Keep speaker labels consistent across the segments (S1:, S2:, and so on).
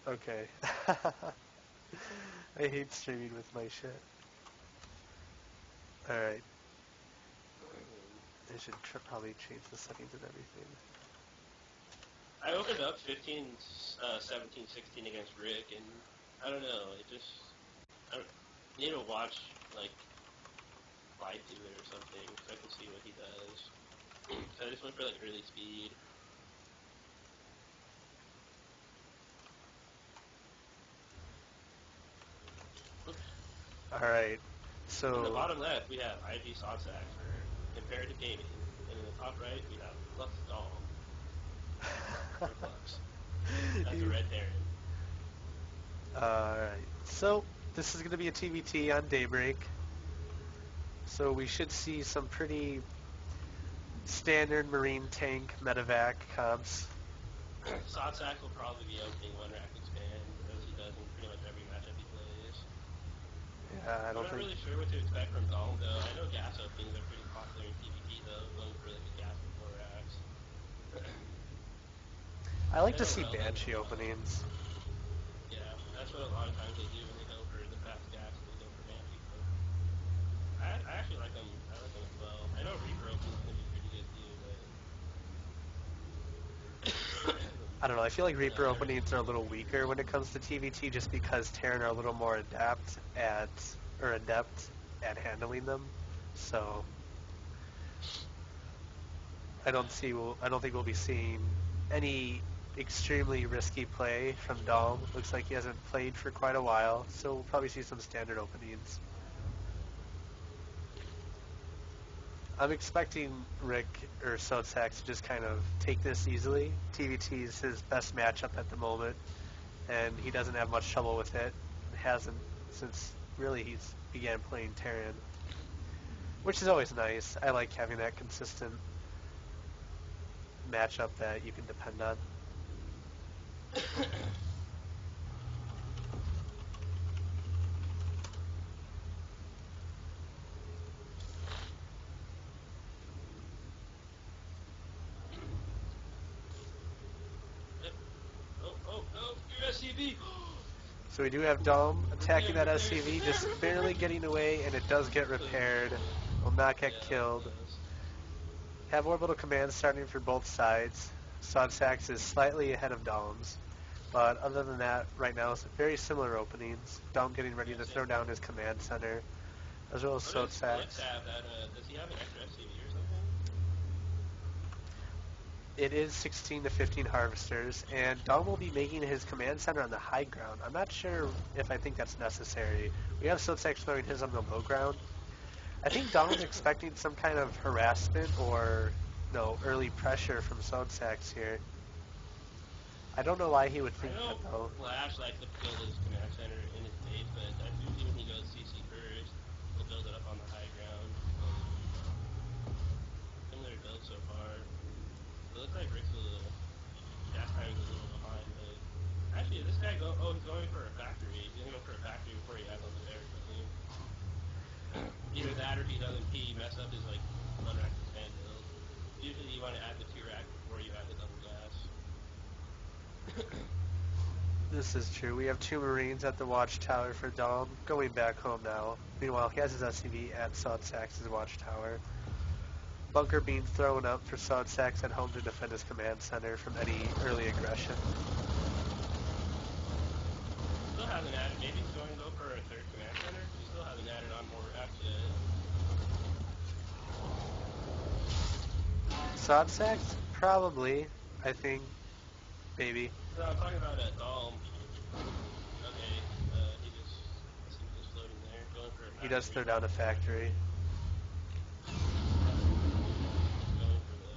S1: Okay. I hate streaming with my shit. Alright. I should probably change the settings and everything.
S2: I opened up 15, 17, 16 against Rick, and I don't know, I need to watch, like, Fight to it or something, so I can see what he does. So I just went for, like, early speed.
S1: Alright, so...
S2: In the bottom left, we have iGSodsax for comparative gaming, and in the top right, we have FluxDalm for Flux. That's a red Terran.
S1: Alright, so this is going to be a TVT on Daybreak. So we should see some pretty standard Marine tank medevac comps.
S2: Sodsax will probably be opening one rack expand, as he does in pretty much every matchup he plays.
S1: Yeah,
S2: I'm not really sure what to expect from Dalm, though. I know gas openings are pretty popular in PvP, though, going for like a gas before racks.
S1: I like to see Banshee openings.
S2: Yeah, that's what a lot of times they do when they go for the fast gas, they go for Banshee. But I actually like them. I like them as well. I know Reaper openings can be pretty good too, but
S1: I don't know, I feel like Reaper openings are a little weaker when it comes to TVT just because Terran are a little more adept at handling them. So I don't think we'll be seeing any extremely risky play from Dalm. Looks like he hasn't played for quite a while, so we'll probably see some standard openings. I'm expecting Rick or Sodsax to just kind of take this easily. TVT is his best matchup at the moment, and he doesn't have much trouble with it. Hasn't since really he's began playing Terran, which is always nice. I like having that consistent matchup that you can depend on.
S2: your SCV!
S1: So we do have Dalm attacking that SCV, just barely getting away, and it does get repaired. Will not get killed. Have orbital commands starting for both sides. Sodsax is slightly ahead of Dalm's, but other than that, right now it's very similar openings. Dalm getting ready to throw down his command center, as well as Sodsax.
S2: Does he have an extra SCV or something?
S1: It is 16 to 15 harvesters, and Dalm will be making his command center on the high ground. I'm not sure if I think that's necessary. We have Sodsax throwing his on the low ground. I think Dalm's expecting some kind of harassment or early pressure from Sodsax here. I don't know why he would think that, though.
S2: Flash likes to build his command center in his base, but that's usually when he goes CC first. He'll build it up on the high ground. Similar build so far. It looks like Rick's gas timing's a little behind, but actually, this guy he's going for a factory. He's gonna go for a factory before he adds on the barracks, I think. Either that or he doesn't mess up his like one rack expand build. Usually you want to add the 2 rack before you add the double gas.
S1: This is true. We have 2 Marines at the watchtower for Dalm, going back home now. Meanwhile, he has his SCV at Sodsax's watchtower. Bunker being thrown up for Sodsax at home to defend his command center from any early aggression.
S2: Still hasn't added. Maybe he's going to go for a 3rd command center. He still hasn't added on more racks yet.
S1: Sodsax? Probably. I think. Maybe.
S2: No, I'm talking about Dalm. Okay, he just floating there, going for a factory.
S1: He does throw down a factory.
S2: Going for the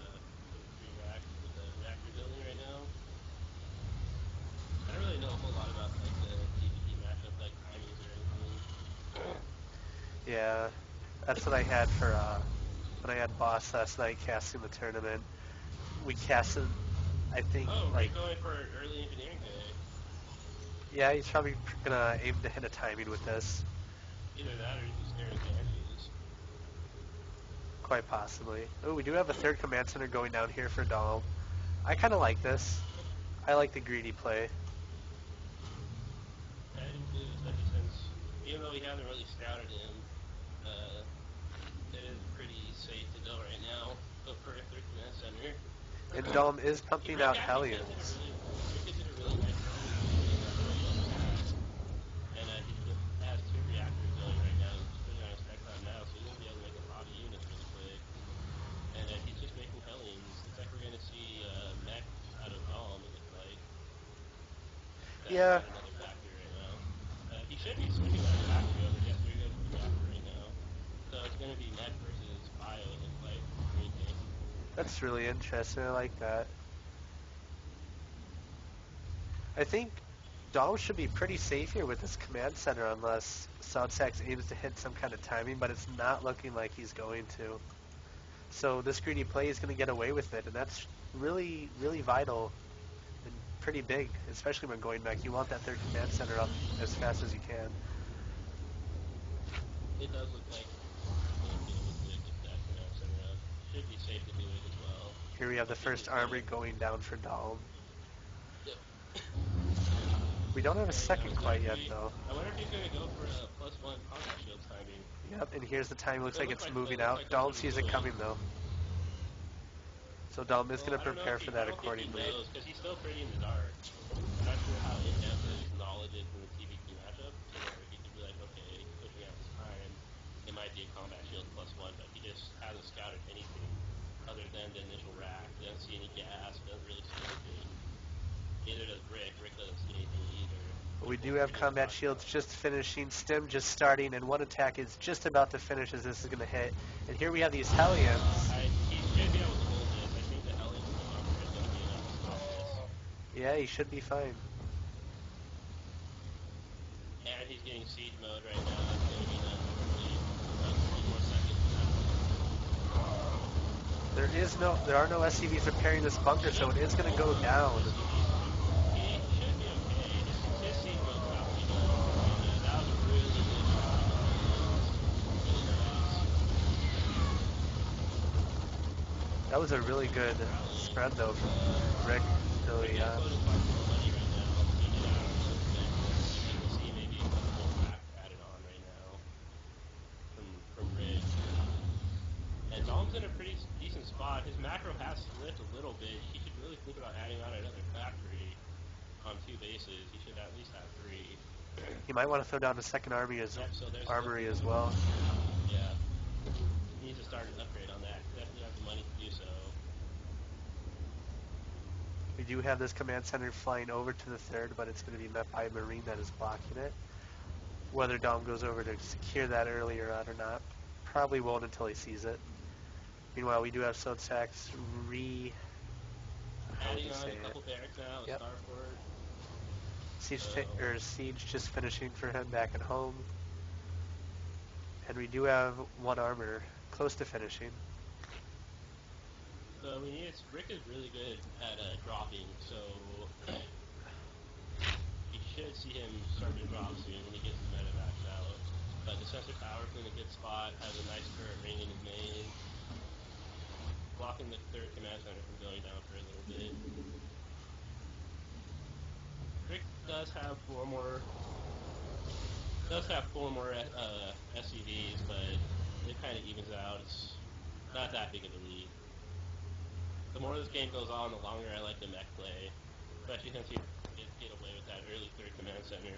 S2: 3 rack with the reactor building right now. I don't really know a whole lot about like the PvP matchup, like timings or anything.
S1: Yeah, that's what I had for when I had Boss last night casting the tournament. We casted, I think, like...
S2: going for an early engineering day.
S1: Yeah, he's probably gonna aim to hit a timing with this.
S2: Either that or he's scared of Banshees.
S1: Quite possibly. Oh, we do have a 3rd command center going down here for Dalm. I kind of like this. I like the greedy play.
S2: haven't really scouted him. It is pretty safe to go right now. Go for a third command center.
S1: And Dalm is pumping
S2: Rick
S1: out
S2: actually did
S1: Hellions.
S2: a really nice job of building that first attack, and has 2 reactors going right now. He's just putting on his tech lab now, so he's gonna be able to make a lot of units really quick. And he's just making Hellions. Looks like we're gonna see mech out of Dalm. It looks like that's
S1: Yeah,
S2: at another factory right now. He should be switching that factory over. Yes, there he goes to the reactor right now. So it's gonna be mech versus bio. It looks like for the green team.
S1: that's really interesting. I like that. I think Dalm should be pretty safe here with this command center unless Sodsax aims to hit some kind of timing, but it's not looking like he's going to. So this greedy play is going to get away with it, and that's really, really vital and pretty big, especially when going back. You want that third command center up as fast as you can.
S2: It does look like he's gonna be able to get that command center up. Should be safe to do it as well.
S1: Here we have the
S2: Hopefully
S1: first
S2: he's got
S1: armory
S2: it.
S1: going down for Dalm.
S2: Yep.
S1: We don't have a
S2: Tearing down
S1: second
S2: his
S1: quite yet,
S2: factory.
S1: though.
S2: I wonder if he's gonna go for a +1 combat shield timing.
S1: Yep, and here's the time. Looks
S2: It
S1: like
S2: looks
S1: it's
S2: like
S1: moving out.
S2: that's
S1: Dalm
S2: what he's
S1: sees it
S2: doing.
S1: coming, though. So Dalm is
S2: Well,
S1: going to
S2: I don't know if
S1: prepare for that
S2: I don't think he
S1: accordingly.
S2: knows because he's still pretty in the dark. I'm not sure how in depth his knowledge is in the TVP matchup to where he could be like, okay, he's pushing out this time. It might be a combat shield +1, but he just hasn't scouted anything other than the initial rack. Doesn't see any gas. Doesn't really see anything. Neither does Rick. Rick doesn't see anything either.
S1: But we
S2: They're
S1: do
S2: both
S1: have
S2: pretty in the
S1: combat
S2: dark
S1: shields
S2: now.
S1: just finishing, stem just starting, and one attack is just about to finish as this is going to hit. And here we have these Hellions.
S2: He should be able to hold this. I think the Hellions and the armor is going to be enough to stop this.
S1: Yeah, he should be fine.
S2: And he's getting siege mode right now. That's going to be done shortly. About 3 more seconds and that's
S1: There are no SCVs repairing this bunker, so it is going to go down.
S2: He should be okay. His siege mode's about to be done. And that was a really good shot on the Hellions. Really nice.
S1: That was a really good
S2: Rallying.
S1: spread, though, from Rick.
S2: Rick
S1: Really,
S2: is putting quite a bit of money right now, sieging out those mechs. I'd like to see maybe a couple more racks added on right now from Rick. And Dom's in a pretty decent spot. His macro has slipped a little bit. He should really think about adding on another factory on 2 bases. He should at least have 3.
S1: he might want to throw down a second armory
S2: Yep, so there's
S1: armory as
S2: definitely
S1: well.
S2: yeah. He needs to start an upgrade on that. He definitely has the money to do so.
S1: We do have this command center flying over to the third, but it's going to be met by a Marine that is blocking it. Whether Dom goes over to secure that earlier or not, probably won't until he sees it. Meanwhile, we do have Sodsax how would
S2: Adding
S1: you
S2: on
S1: say
S2: a
S1: it?
S2: couple barracks now, a
S1: Yep.
S2: starport.
S1: Siege just finishing for him back at home. And we do have one armor close to finishing.
S2: So Rick is really good at dropping, so you should see him start to drop soon when he gets his medevacs out. But the sensor tower's in a good spot, has a nice turret ring in his main, blocking the third command center from going down for a little bit. Rick does have four more SCVs, but it kind of evens out. It's not that big of a lead. The more this game goes on, the longer I like the mech play, especially since you get away with that early third command center.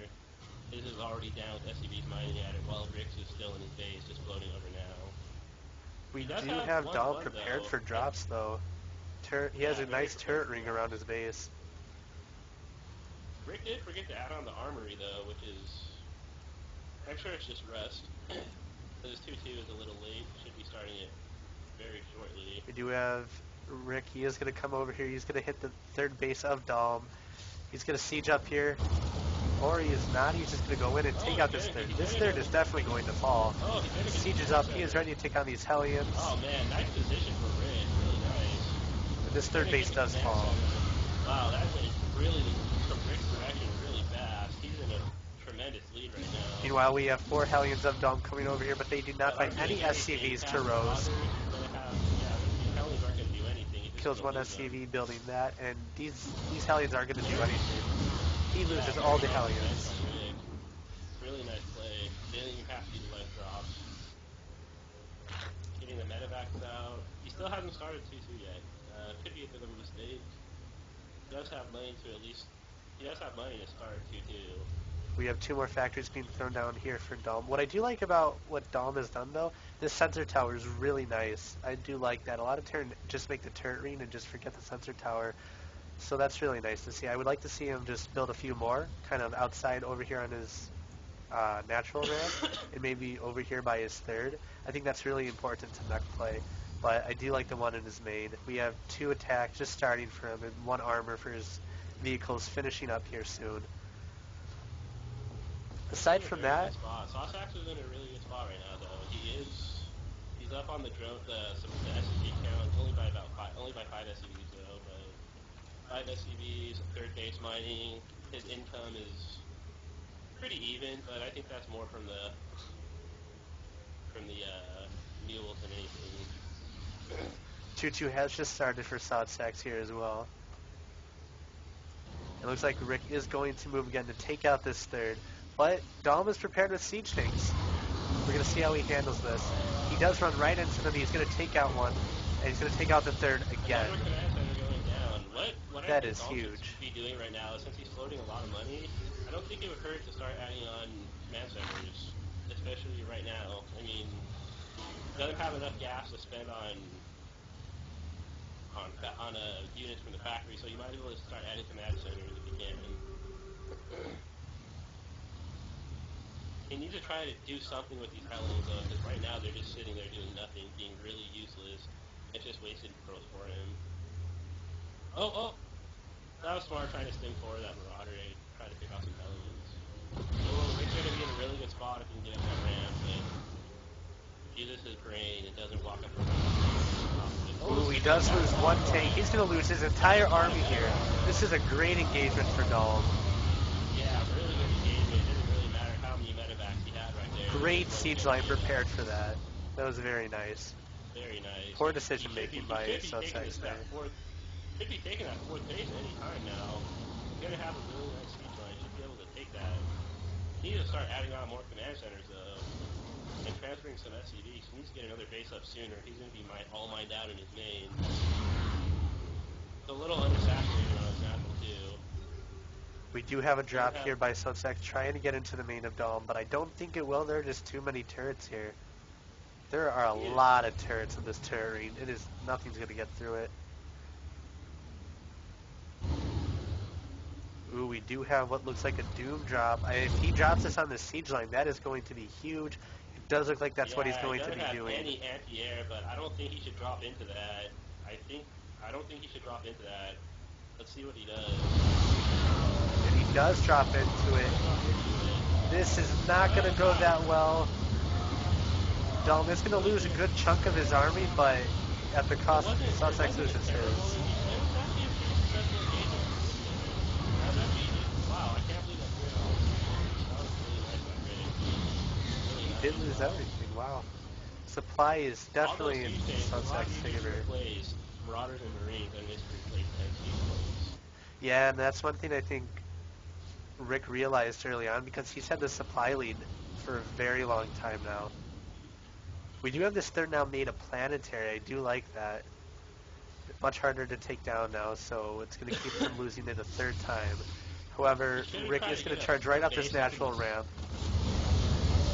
S2: His is already down with SCVs mining at it, while Rick's is still in his base, just floating over now.
S1: We
S2: He does
S1: do
S2: have
S1: have
S2: one
S1: Dom
S2: one
S1: prepared
S2: though.
S1: for drops, though. He has a
S2: Very
S1: nice
S2: prepared
S1: turret
S2: for
S1: ring
S2: drops.
S1: around his base.
S2: Rick did forget to add on the armory though, which is, I'm sure it's just rust. His 2-2 is a little late. Should be starting it very shortly.
S1: We do have Rick. He is going to come over here. He's going to hit the third base of Dom. He's going to siege up here. Or he is not. He's just going to go in and take out this third. This third is definitely going to fall.
S2: Oh, he's gonna get
S1: Siege is up. He is ready to take on these Hellions.
S2: Oh man, nice position for Rick. Really nice.
S1: And this third base does fall.
S2: Wow, that went really, from Rick's direction, really fast. He's in a tremendous lead right now.
S1: Meanwhile, we have 4 Hellions of Dom coming over here, but they do not find any SCVs to Rose.
S2: Hellions aren't going to do anything.
S1: Kills one SCV building that, and these Hellions aren't going to do anything. He loses all the Hellions.
S2: Really nice play. Didn't even have to utilize drops. Getting the medevacs out. He still hasn't started 2-2 yet. Could be a bit of a mistake. He does have money to at least. He does have money to start 2-2.
S1: We have 2 more factories being thrown down here for Dalm. What I do like about what Dalm has done, though, this sensor tower is really nice. I do like that. A lot of turn just make the turret ring and just forget the sensor tower. So that's really nice to see. I would like to see him just build a few more, kind of outside over here on his natural ramp, and maybe over here by his third. I think that's really important to mech play. But I do like the one in his main. We have 2 attacks just starting for him, and 1 armor for his vehicles finishing up here soon. Aside from that,
S2: GSTL is in a really good spot right now, though. He's up on the drone, the SCV count only by only by 5 SCVs though. But 5 SCVs, third base mining. His income is pretty even, but I think that's more from the mules than anything.
S1: 2-2 has just started for GSTL here as well. It looks like Rick is going to move again to take out this third, but Dalm is prepared with siege tanks. We're going to see how he handles this. He does run right into them. He's going to take out one, and he's going to take out the third again.
S2: Another command center going down. What
S1: That
S2: I think
S1: is
S2: Dalm
S1: huge.
S2: should be doing right now is, since he's floating a lot of money, I don't think it would hurt to start adding on command centers, especially right now. I mean, he doesn't have enough gas to spend on units from the factory, so you might as well start adding command centers if you can. He needs to try to do something with these Helens, though, because right now they're just sitting there doing nothing, being really useless. It's just wasted throws for him. Oh! That was smart, trying to sting forward that Marauder and try to pick off some Helens. Oh, Rick's going to be in a really good spot if he can get up that ramp, but uses his brain and doesn't walk up the ramp.
S1: Ooh, he does lose 1 tank. He's going to lose his entire army here. This is a great engagement for Dalm.
S2: Yeah, really good engagement. It didn't really matter how many medevacs he had right there.
S1: Great siege line prepared for that. That was very nice.
S2: Very nice.
S1: Poor decision making by GSTL there.
S2: Should be taking that 4th base any time now. He's going to have a really nice siege line. Should be able to take that. He needs to start adding on more command centers, though, and transferring some SCVs. He needs to get another base up sooner. He's going to be all mined out in his main. It's a little undersaturated on his natural, too.
S1: We do have a drop here by GSTL trying to get into the main of Dalm, but I don't think it will. There are just too many turrets here. There are a lot of turrets in this turret ring. Nothing's going to get through it. Ooh, we do have what looks like a Doom drop. If he drops this on the siege line, that is going to be huge. It does look like that's what he's going to be doing.
S2: Any anti-air, but I don't think he should drop into that. I don't think he should drop into that. Let's see what he does.
S1: And he does drop into it. This is not going to go that well. Dalm is going to lose a good chunk of his army, but at the cost of GSTL loses his.
S2: Wow, I can't believe that was really nice by Rick.
S1: He did lose everything, wow. Supply is definitely in GSTL's favor.
S2: Plays, Marauders and Marines, and misreplaced plays.
S1: Yeah, and that's one thing I think Rick realized early on, because he's had the supply lead for a very long time now. We do have this third now made a planetary. I do like that. Much harder to take down now, so it's going to keep him losing it a 3rd time. However, Rick is going to charge right up this natural ramp.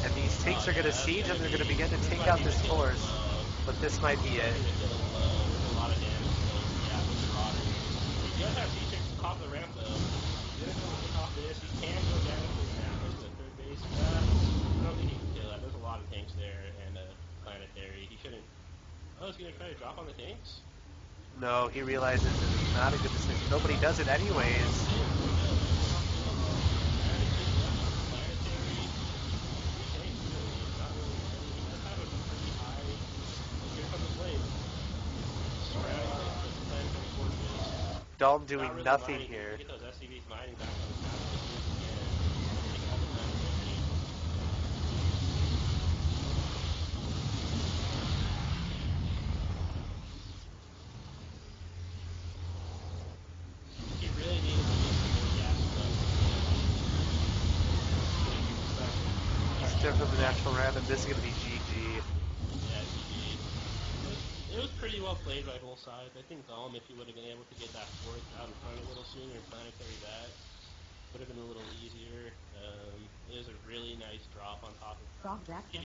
S1: And these tanks are going to siege, and they're going to begin to take out this force. But this might be it.
S2: He does have siege tanks to top the ramp, though. He's going to go pick off this. He can go down to the 3rd base. I don't think he can kill that. There's a lot of tanks there and a planetary. He shouldn't. Oh, is he going to try to drop on the tanks?
S1: No, he realizes it's not a good decision. Nobody does it anyways. Dalm doing nothing here. there for the natural random. This is going to be GG.
S2: Yeah, GG. It was pretty well played by both sides. I think Dalm, if he would have been able to get that fourth out in front a little sooner and planetary that, would have been a little easier. It was a really nice drop on top of